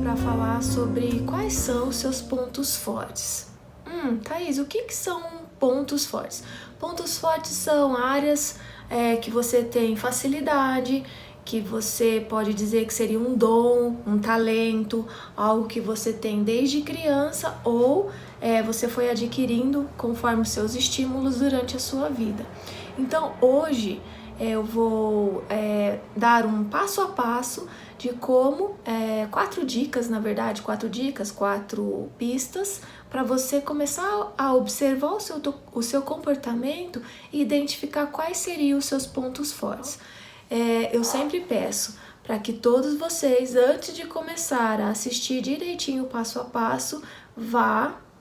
para falar sobre quais são os seus pontos fortes. Thaís, o que são pontos fortes? Pontos fortes são áreas que você tem facilidade, que você pode dizer que seria um dom, um talento, algo que você tem desde criança ou você foi adquirindo conforme os seus estímulos durante a sua vida. Então, hoje eu vou dar um passo a passo de como, 4 dicas, 4 pistas para você começar a observar o seu comportamento e identificar quais seriam os seus pontos fortes. Eu sempre peço para que todos vocês, antes de começar a assistir direitinho passo a passo,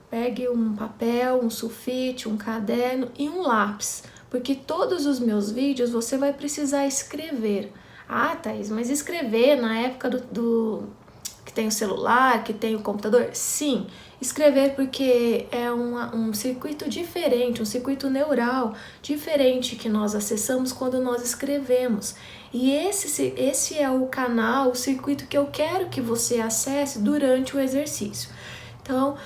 pegue um papel, um sulfite, um caderno e um lápis, porque todos os meus vídeos você vai precisar escrever. Ah, Thaís, mas escrever na época que tem o celular, que tem o computador? Sim, escrever porque é um circuito diferente, um circuito neural diferente que nós acessamos quando nós escrevemos. E esse é o canal, o circuito que eu quero que você acesse durante o exercício. Então,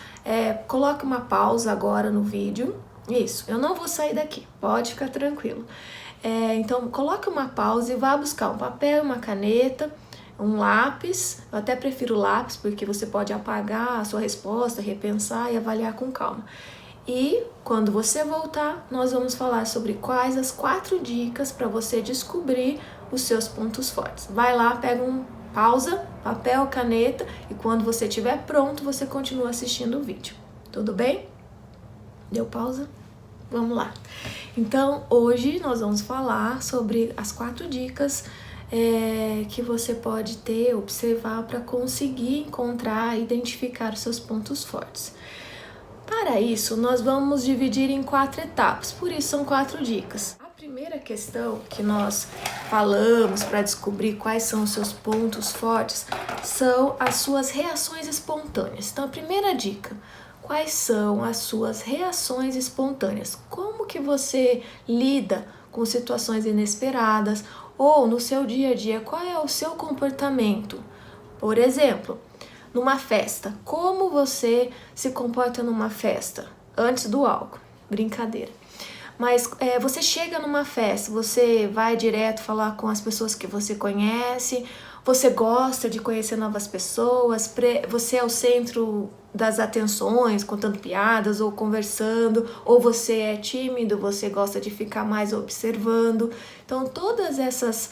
coloque uma pausa agora no vídeo. Isso, eu não vou sair daqui, pode ficar tranquilo. Então, coloque uma pausa e vá buscar um papel, uma caneta, um lápis. Eu até prefiro lápis porque você pode apagar a sua resposta, repensar e avaliar com calma. E quando você voltar, nós vamos falar sobre quais as 4 dicas para você descobrir os seus pontos fortes. Vai lá, pega pausa, papel, caneta e quando você estiver pronto, você continua assistindo o vídeo. Tudo bem? Deu pausa? Vamos lá. Então, hoje nós vamos falar sobre as 4 dicas que você pode observar para conseguir encontrar e identificar os seus pontos fortes. Para isso, nós vamos dividir em 4 etapas, por isso são 4 dicas. A primeira questão que nós falamos para descobrir quais são os seus pontos fortes são as suas reações espontâneas. Então, a primeira dica: quais são as suas reações espontâneas? Como que você lida com situações inesperadas ou no seu dia a dia, qual é o seu comportamento? Por exemplo, numa festa, como você se comporta numa festa? Antes do álcool, brincadeira. Mas você chega numa festa, você vai direto falar com as pessoas que você conhece, você gosta de conhecer novas pessoas, você é o centro das atenções, contando piadas ou conversando, ou você é tímido, você gosta de ficar mais observando. Então, todas essas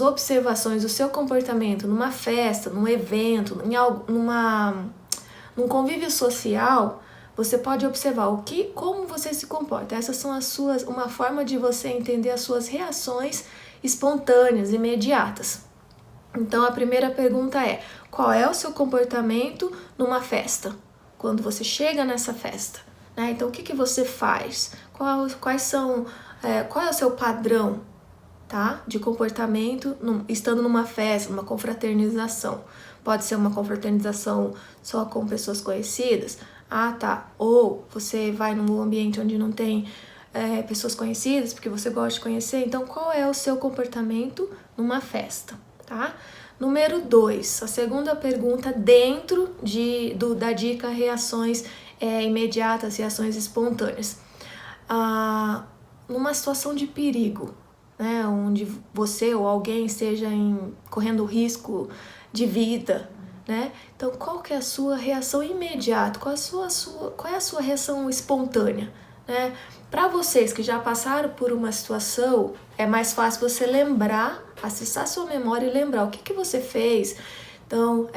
observações do seu comportamento numa festa, num evento, num convívio social, você pode observar como você se comporta. Essas são uma forma de você entender as suas reações espontâneas, imediatas. Então, a primeira pergunta é: qual é o seu comportamento numa festa? Quando você chega nessa festa, né? Então, o que você faz? Qual é o seu padrão, tá? De comportamento estando numa festa, numa confraternização? Pode ser uma confraternização só com pessoas conhecidas? Ah, tá. Ou você vai num ambiente onde não tem pessoas conhecidas, porque você gosta de conhecer. Então, qual é o seu comportamento numa festa? Tá? Número 2, a segunda pergunta dentro da dica reações imediatas, reações espontâneas. Numa situação de perigo, né, onde você ou alguém esteja correndo risco de vida, né? Então, qual que é a sua reação imediata? Qual é a sua reação espontânea? Né? Para vocês que já passaram por uma situação, é mais fácil você lembrar, acessar sua memória e lembrar o que você fez. Então,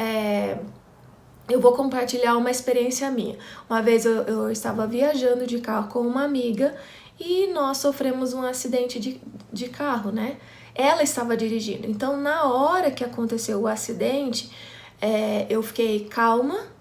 eu vou compartilhar uma experiência minha. Uma vez eu estava viajando de carro com uma amiga e nós sofremos um acidente de carro, né? Ela estava dirigindo. Então, na hora que aconteceu o acidente, eu fiquei calma,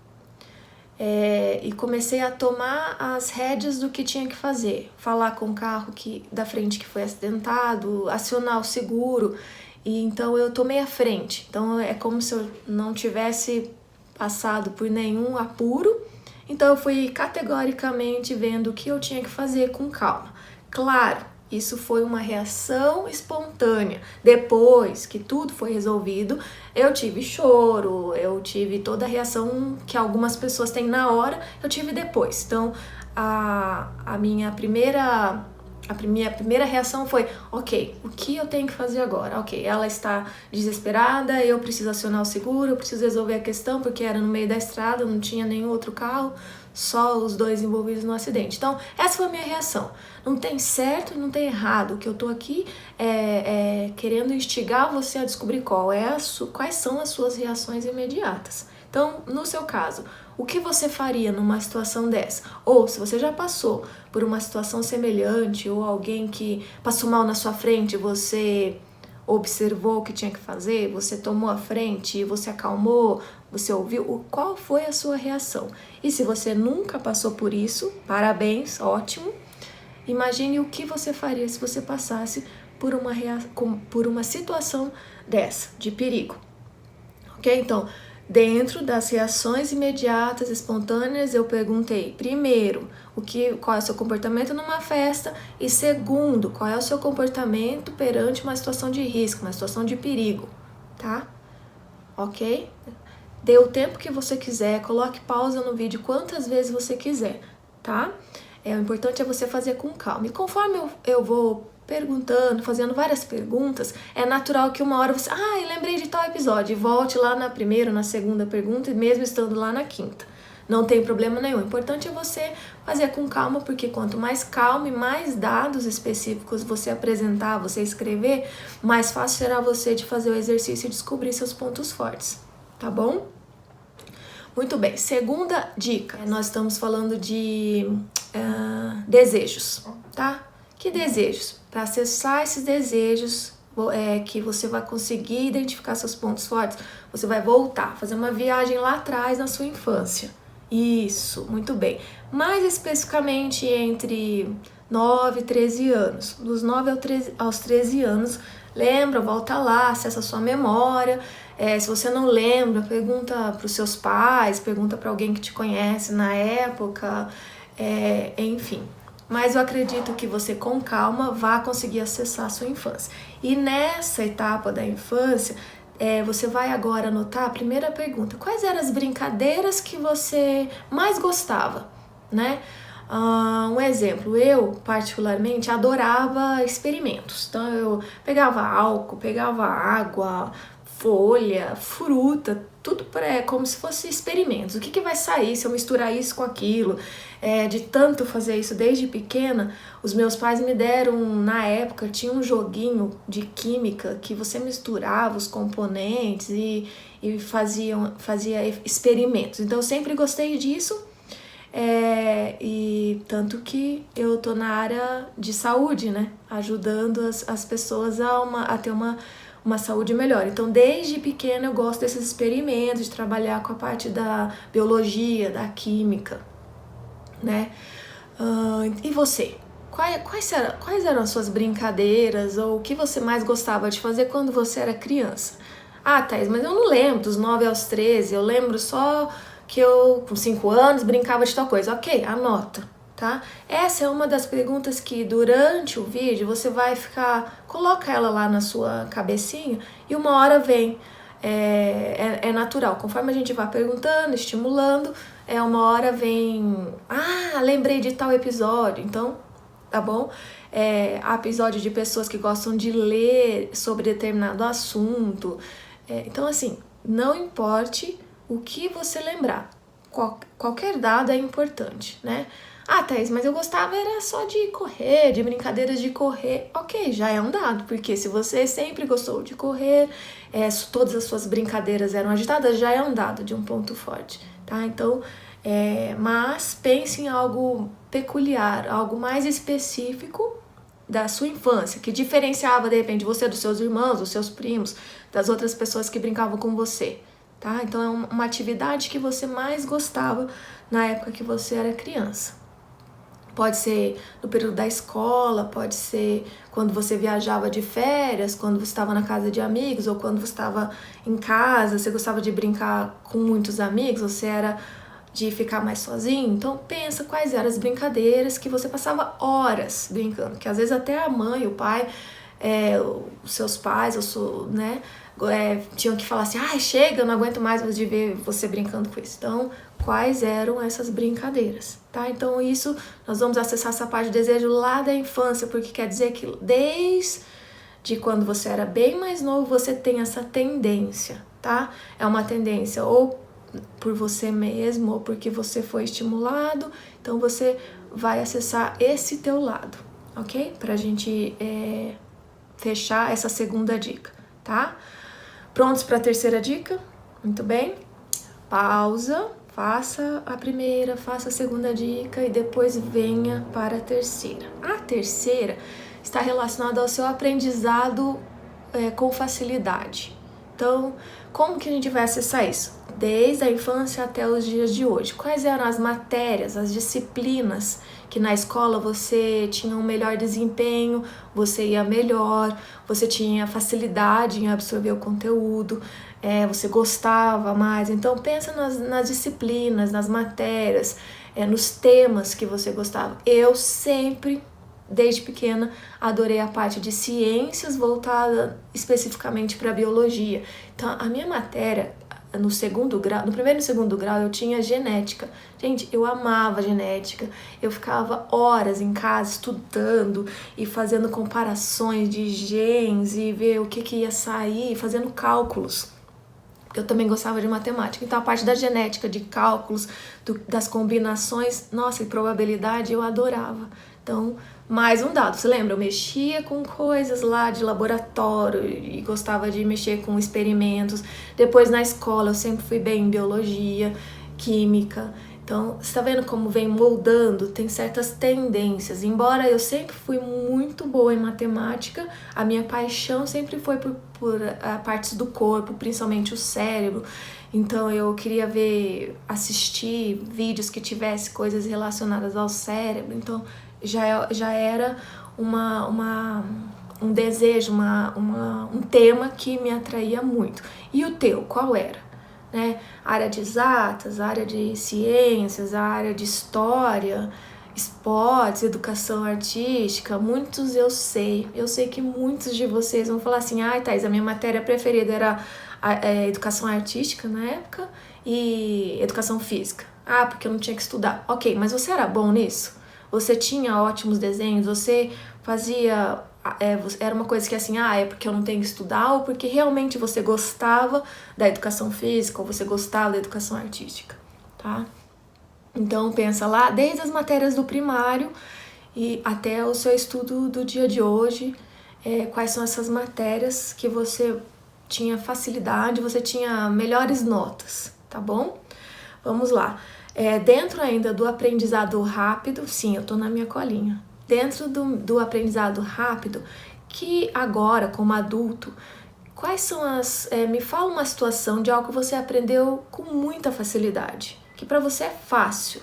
e comecei a tomar as rédeas do que tinha que fazer, falar com o carro da frente que foi acidentado, acionar o seguro, e então eu tomei a frente. Então é como se eu não tivesse passado por nenhum apuro, então eu fui categoricamente vendo o que eu tinha que fazer com calma. Claro, Isso foi uma reação espontânea. Depois que tudo foi resolvido, eu tive choro, eu tive toda a reação que algumas pessoas têm na hora, eu tive depois. Então, a minha primeira reação foi, ok, o que eu tenho que fazer agora? Ok, ela está desesperada, eu preciso acionar o seguro, eu preciso resolver a questão, porque era no meio da estrada, não tinha nenhum outro carro, só os dois envolvidos no acidente. Então, essa foi a minha reação. Não tem certo e não tem errado. O que eu tô aqui é querendo instigar você a descobrir quais são as suas reações imediatas. Então, no seu caso, o que você faria numa situação dessa? Ou se você já passou por uma situação semelhante ou alguém que passou mal na sua frente, você observou o que tinha que fazer, você tomou a frente, você acalmou, você ouviu, qual foi a sua reação? E se você nunca passou por isso, parabéns, ótimo. Imagine o que você faria se você passasse por uma situação dessa, de perigo. Ok? Então, dentro das reações imediatas, espontâneas, eu perguntei, primeiro, qual é o seu comportamento numa festa, e segundo, qual é o seu comportamento perante uma situação de risco, uma situação de perigo, tá? Ok? Dê o tempo que você quiser, coloque pausa no vídeo quantas vezes você quiser, tá? O importante é você fazer com calma. E conforme eu vou perguntando, fazendo várias perguntas, é natural que uma hora você... eu lembrei de tal episódio. E volte lá na primeira, na segunda pergunta, e mesmo estando lá na quinta. Não tem problema nenhum. O importante é você fazer com calma, porque quanto mais calma e mais dados específicos você apresentar, você escrever, mais fácil será você de fazer o exercício e descobrir seus pontos fortes. Tá bom? Muito bem. Segunda dica. Nós estamos falando de desejos, tá? Que desejos? Para acessar esses desejos, que você vai conseguir identificar seus pontos fortes, você vai voltar, fazer uma viagem lá atrás na sua infância. Isso, muito bem. Mais especificamente entre 9 e 13 anos. Dos 9 aos 13 anos, lembra, volta lá, acessa a sua memória. Se você não lembra, pergunta para os seus pais, pergunta para alguém que te conhece na época, enfim. Mas eu acredito que você, com calma, vai conseguir acessar a sua infância. E nessa etapa da infância, você vai agora anotar a primeira pergunta. Quais eram as brincadeiras que você mais gostava, né? Um exemplo, eu particularmente adorava experimentos. Então eu pegava álcool, pegava água, folha, fruta, tudo como se fosse experimentos. O que vai sair se eu misturar isso com aquilo? De tanto fazer isso desde pequena, os meus pais me deram, na época, tinha um joguinho de química que você misturava os componentes e fazia experimentos. Então eu sempre gostei disso. E tanto que eu tô na área de saúde, né? Ajudando as pessoas a ter uma saúde melhor. Então, desde pequena eu gosto desses experimentos, de trabalhar com a parte da biologia, da química, né? E você? Quais eram as suas brincadeiras ou o que você mais gostava de fazer quando você era criança? Thaís, mas eu não lembro dos 9 aos 13, eu lembro só que eu, com 5 anos, brincava de tal coisa. Ok, anota, tá? Essa é uma das perguntas que durante o vídeo você vai coloca ela lá na sua cabecinha e uma hora vem. É natural, conforme a gente vai perguntando, estimulando, uma hora vem, lembrei de tal episódio, então, tá bom? Há episódio de pessoas que gostam de ler sobre determinado assunto, então assim, não importe o que você lembrar, qualquer dado é importante, né? Thaís, mas eu gostava era só de correr, de brincadeiras de correr. Ok, já é um dado, porque se você sempre gostou de correr, todas as suas brincadeiras eram agitadas, já é um dado de um ponto forte, tá? Então, mas pense em algo peculiar, algo mais específico da sua infância, que diferenciava, de repente, você dos seus irmãos, dos seus primos, das outras pessoas que brincavam com você. Tá? Então é uma atividade que você mais gostava na época que você era criança. Pode ser no período da escola, pode ser quando você viajava de férias, quando você estava na casa de amigos, ou quando você estava em casa, você gostava de brincar com muitos amigos, você era de ficar mais sozinho, então pensa quais eram as brincadeiras que você passava horas brincando, que às vezes até a mãe, o pai, os seus pais, né, tinham que falar assim, chega, eu não aguento mais de ver você brincando com isso. Então, quais eram essas brincadeiras, tá? Então isso, nós vamos acessar essa parte de desejo lá da infância, porque quer dizer que desde quando você era bem mais novo, você tem essa tendência, tá? É uma tendência ou por você mesmo, ou porque você foi estimulado, então você vai acessar esse teu lado, ok? Pra gente fechar essa segunda dica, tá? Prontos para a terceira dica? Muito bem. Pausa, faça a primeira, faça a segunda dica e depois venha para a terceira. A terceira está relacionada ao seu aprendizado com facilidade. Então, como que a gente vai acessar isso? Desde a infância até os dias de hoje. Quais eram as matérias, as disciplinas que na escola você tinha um melhor desempenho, você ia melhor, você tinha facilidade em absorver o conteúdo, você gostava mais. Então pensa nas disciplinas, nas matérias, nos temas que você gostava. Eu sempre, desde pequena, adorei a parte de ciências voltada especificamente para biologia. Então a minha matéria no primeiro e segundo grau eu tinha genética. Gente, eu amava genética. Eu ficava horas em casa estudando e fazendo comparações de genes e ver o que ia sair, fazendo cálculos. Eu também gostava de matemática. Então a parte da genética, de cálculos, das combinações, nossa, e probabilidade eu adorava. Então, mais um dado, você lembra? Eu mexia com coisas lá de laboratório e gostava de mexer com experimentos. Depois na escola eu sempre fui bem em biologia, química. Então, você tá vendo como vem moldando? Tem certas tendências. Embora eu sempre fui muito boa em matemática, a minha paixão sempre foi por partes do corpo, principalmente o cérebro. Então eu queria assistir vídeos que tivesse coisas relacionadas ao cérebro. Então já era um desejo, um tema que me atraía muito. E o teu, qual era? Né? Área de exatas, área de ciências, área de história, esportes, educação artística. Muitos eu sei que muitos de vocês vão falar assim, Thaís, a minha matéria preferida era educação artística na época e educação física. Porque eu não tinha que estudar. Ok, mas você era bom nisso? Você tinha ótimos desenhos? Você fazia... era uma coisa que assim, é porque eu não tenho que estudar ou porque realmente você gostava da educação física ou você gostava da educação artística, tá? Então pensa lá, desde as matérias do primário e até o seu estudo do dia de hoje, quais são essas matérias que você tinha facilidade, você tinha melhores notas, tá bom? Vamos lá. Dentro ainda do aprendizado rápido, sim, eu tô na minha colinha. Dentro do aprendizado rápido, que agora, como adulto, quais são me fala uma situação de algo que você aprendeu com muita facilidade, que para você é fácil.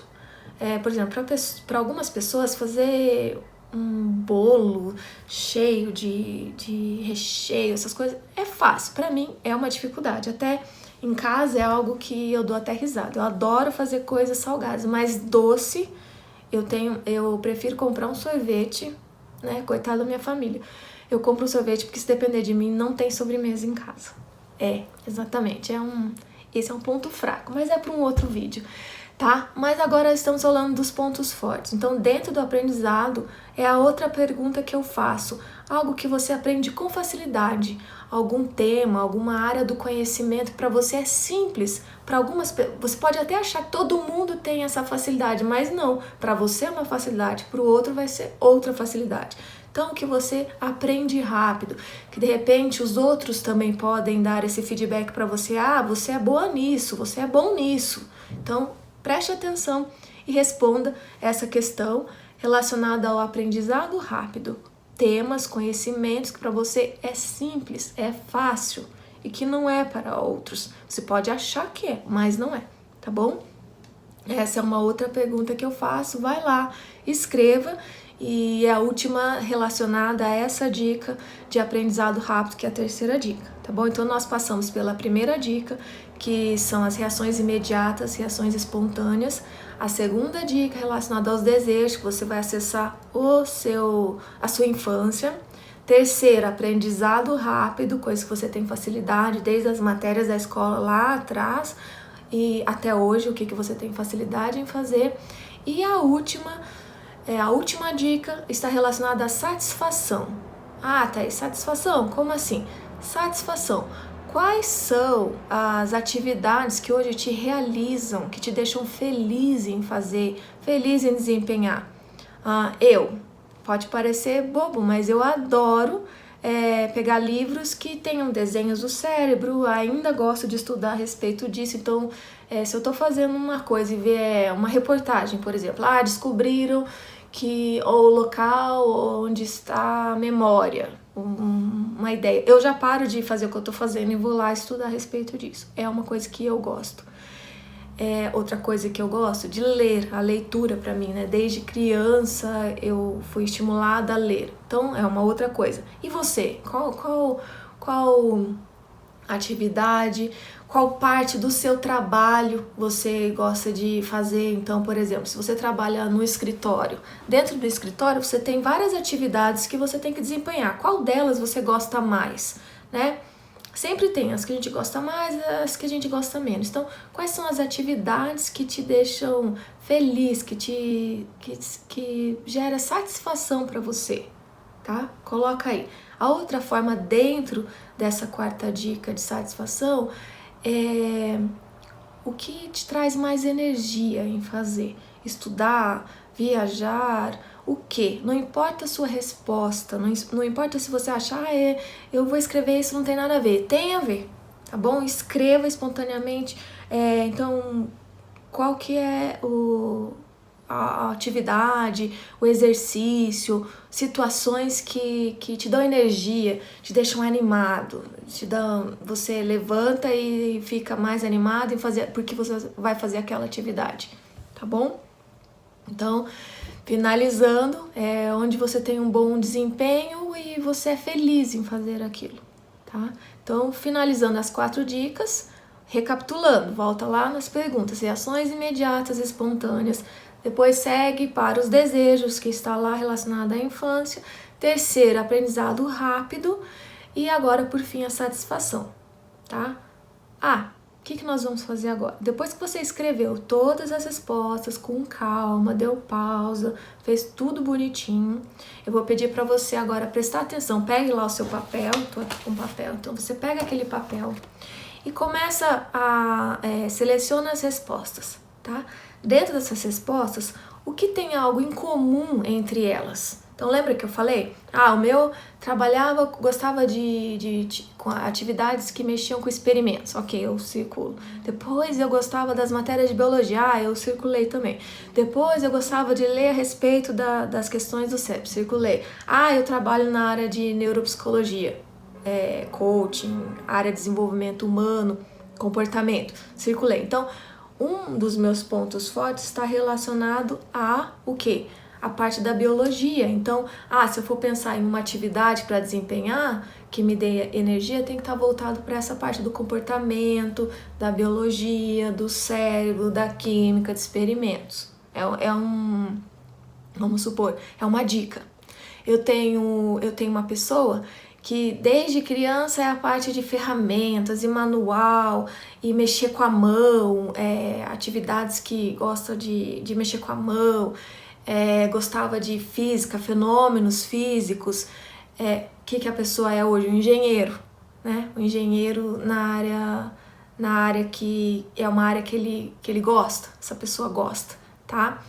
Por exemplo, para algumas pessoas fazer um bolo cheio de recheio, essas coisas, é fácil. Para mim é uma dificuldade. Até em casa é algo que eu dou até risada. Eu adoro fazer coisas salgadas, mas doce... Eu prefiro comprar um sorvete, né? Coitado da minha família. Eu compro um sorvete porque se depender de mim, não tem sobremesa em casa. Exatamente. Esse é um ponto fraco, mas é para um outro vídeo, tá? Mas agora estamos falando dos pontos fortes. Então, dentro do aprendizado, é a outra pergunta que eu faço. Algo que você aprende com facilidade. Algum tema, alguma área do conhecimento que para você é simples. Para algumas, você pode até achar que todo mundo tem essa facilidade, mas não. Para você é uma facilidade, para o outro vai ser outra facilidade. Então, que você aprende rápido, que de repente os outros também podem dar esse feedback para você. Você é boa nisso, você é bom nisso. Então, preste atenção e responda essa questão relacionada ao aprendizado rápido. Temas, conhecimentos que para você é simples, é fácil e que não é para outros. Você pode achar que é, mas não é, tá bom? Essa é uma outra pergunta que eu faço. Vai lá, escreva e a última relacionada a essa dica de aprendizado rápido, que é a terceira dica, tá bom? Então nós passamos pela primeira dica, que são as reações imediatas, reações espontâneas. A segunda dica relacionada aos desejos, que você vai acessar a sua infância. Terceira, aprendizado rápido, coisa que você tem facilidade, desde as matérias da escola lá atrás e até hoje, o que você tem facilidade em fazer. E a última dica está relacionada à satisfação. Ah, Thaís, satisfação? Como assim? Satisfação. Quais são as atividades que hoje te realizam, que te deixam feliz em fazer, feliz em desempenhar? Pode parecer bobo, mas eu adoro pegar livros que tenham desenhos do cérebro, ainda gosto de estudar a respeito disso. Então, se eu estou fazendo uma coisa e ver uma reportagem, por exemplo, descobriram que o local onde está a memória, uma ideia, eu já paro de fazer o que eu estou fazendo e vou lá estudar a respeito disso. É uma coisa que eu gosto. Outra coisa que eu gosto de ler, a leitura para mim, né? Desde criança eu fui estimulada a ler, então é uma outra coisa. E você? Qual atividade, qual parte do seu trabalho você gosta de fazer? Então, por exemplo, se você trabalha no escritório, dentro do escritório você tem várias atividades que você tem que desempenhar. Qual delas você gosta mais, né? Sempre tem as que a gente gosta mais, as que a gente gosta menos. Então, quais são as atividades que te deixam feliz, que gera satisfação para você, tá? Coloca aí. A outra forma dentro dessa quarta dica de satisfação é o que te traz mais energia em fazer. Estudar, viajar, o que? Não importa a sua resposta, não importa se você achar, eu vou escrever isso, não tem nada a ver. Tem a ver, tá bom? Escreva espontaneamente. Então, qual que é a atividade, o exercício, situações que te dão energia, te deixam animado, você levanta e fica mais animado em fazer, porque você vai fazer aquela atividade, tá bom? Então, finalizando, onde você tem um bom desempenho e você é feliz em fazer aquilo, tá? Então, finalizando as 4 dicas, recapitulando, volta lá nas perguntas: reações imediatas, espontâneas. Depois segue para os desejos, que está lá relacionado à infância. Terceiro, aprendizado rápido. E agora, por fim, a satisfação, tá? O que nós vamos fazer agora? Depois que você escreveu todas as respostas com calma, deu pausa, fez tudo bonitinho, eu vou pedir para você agora prestar atenção. Pegue lá o seu papel, tô aqui com papel, então você pega aquele papel e começa a seleciona as respostas, tá? Dentro dessas respostas, o que tem algo em comum entre elas? Então, lembra que eu falei? O meu gostava com atividades que mexiam com experimentos. Ok, eu circulo. Depois eu gostava das matérias de biologia. Eu circulei também. Depois eu gostava de ler a respeito das questões do cérebro. Circulei. Eu trabalho na área de neuropsicologia, coaching, área de desenvolvimento humano, comportamento. Circulei. Então, um dos meus pontos fortes está relacionado a o quê? A parte da biologia. Então, se eu for pensar em uma atividade para desempenhar, que me dê energia, tem que estar voltado para essa parte do comportamento, da biologia, do cérebro, da química, de experimentos. Vamos supor, é uma dica. Eu tenho uma pessoa que desde criança é a parte de ferramentas e manual e mexer com a mão, atividades que gosta de mexer com a mão, gostava de física, fenômenos físicos. Que a pessoa é hoje? Um engenheiro, né? Um engenheiro na área que é uma área que ele gosta, essa pessoa gosta, tá?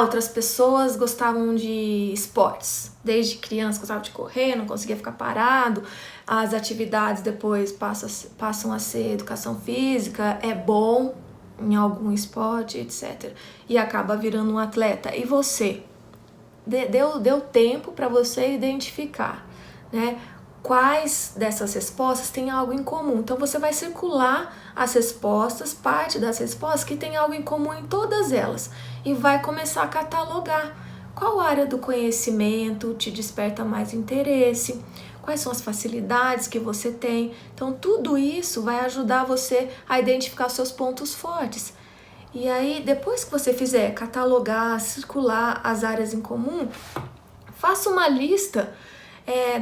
Outras pessoas gostavam de esportes, desde criança gostavam de correr, não conseguia ficar parado. As atividades depois passam a ser educação física, é bom em algum esporte, etc. E acaba virando um atleta. E você? Deu tempo para você identificar, né? Quais dessas respostas têm algo em comum. Então você vai circular as respostas, parte das respostas que tem algo em comum em todas elas, e vai começar a catalogar qual área do conhecimento te desperta mais interesse, quais são as facilidades que você tem. Então, tudo isso vai ajudar você a identificar seus pontos fortes. E aí, depois que você fizer catalogar, circular as áreas em comum, faça uma lista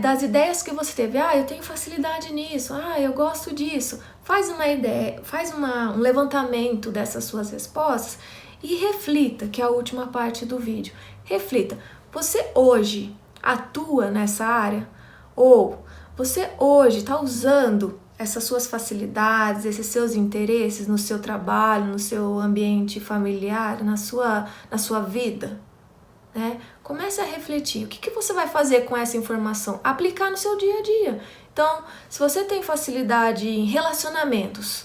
das ideias que você teve. Eu tenho facilidade nisso, eu gosto disso. Faz uma ideia, faz um levantamento dessas suas respostas e reflita, que é a última parte do vídeo. Reflita, você hoje atua nessa área? Ou você hoje está usando essas suas facilidades, esses seus interesses no seu trabalho, no seu ambiente familiar, na sua vida? Comece a refletir, o que você vai fazer com essa informação? Aplicar no seu dia a dia. Então, se você tem facilidade em relacionamentos,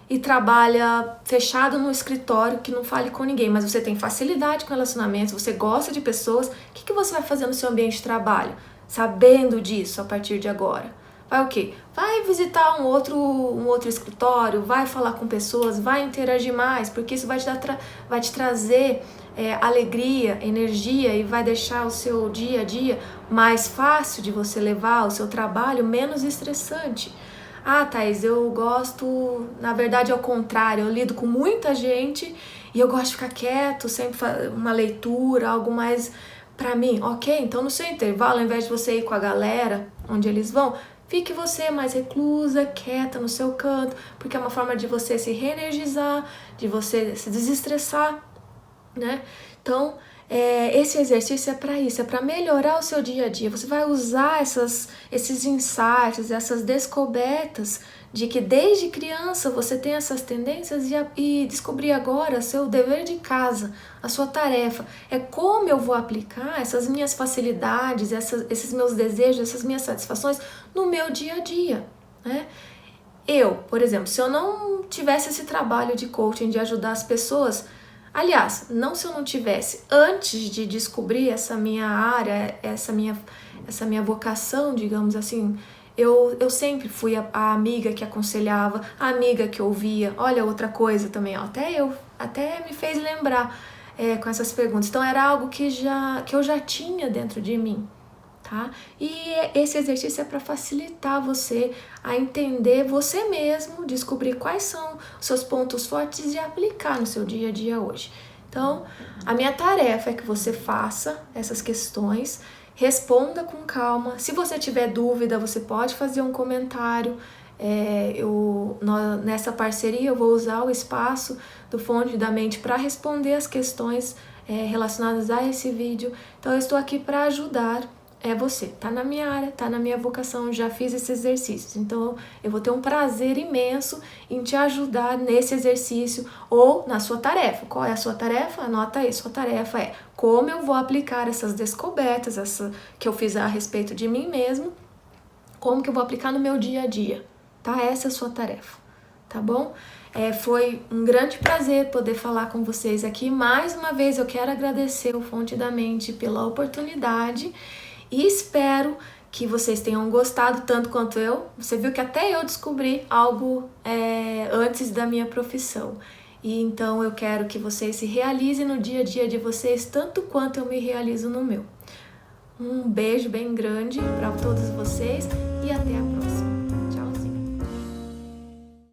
e trabalha fechado no escritório, que não fale com ninguém, mas você tem facilidade com relacionamentos, você gosta de pessoas, o que você vai fazer no seu ambiente de trabalho? Sabendo disso a partir de agora. Vai o quê? Vai visitar um outro escritório, vai falar com pessoas, vai interagir mais, porque isso vai te trazer alegria, energia e vai deixar o seu dia a dia mais fácil de você levar, o seu trabalho menos estressante. Thaís, eu gosto, na verdade é o contrário, eu lido com muita gente e eu gosto de ficar quieto, sempre uma leitura, algo mais pra mim. Ok, então no seu intervalo, ao invés de você ir com a galera, onde eles vão, fique você mais reclusa, quieta no seu canto, porque é uma forma de você se reenergizar, de você se desestressar, Então, esse exercício é para isso, é para melhorar o seu dia a dia. Você vai usar esses insights, essas descobertas de que desde criança você tem essas tendências e descobrir agora seu dever de casa, a sua tarefa. É como eu vou aplicar essas minhas facilidades, esses meus desejos, essas minhas satisfações no meu dia a dia, Eu, por exemplo, se eu não tivesse esse trabalho de coaching, de ajudar as pessoas, aliás, não se eu não tivesse, antes de descobrir essa minha área, essa minha vocação, digamos assim, eu sempre fui a amiga que aconselhava, a amiga que ouvia. Olha, outra coisa também, até me fez lembrar com essas perguntas. Então era algo que eu já tinha dentro de mim. E esse exercício é para facilitar você a entender você mesmo, descobrir quais são os seus pontos fortes e aplicar no seu dia a dia hoje. Então, a minha tarefa é que você faça essas questões, responda com calma. Se você tiver dúvida, você pode fazer um comentário. Nessa parceria eu vou usar o espaço do Fonte da Mente para responder as questões relacionadas a esse vídeo. Então, eu estou aqui para ajudar. Você, tá na minha área, tá na minha vocação, já fiz esses exercícios, então eu vou ter um prazer imenso em te ajudar nesse exercício ou na sua tarefa. Qual é a sua tarefa? Anota aí, sua tarefa é como eu vou aplicar essas descobertas, que eu fiz a respeito de mim mesmo, como que eu vou aplicar no meu dia a dia, Essa é a sua tarefa, tá bom? Foi um grande prazer poder falar com vocês aqui. Mais uma vez eu quero agradecer o Fonte da Mente pela oportunidade. E espero que vocês tenham gostado tanto quanto eu. Você viu que até eu descobri algo antes da minha profissão. E então eu quero que vocês se realizem no dia a dia de vocês tanto quanto eu me realizo no meu. Um beijo bem grande para todos vocês e até a próxima.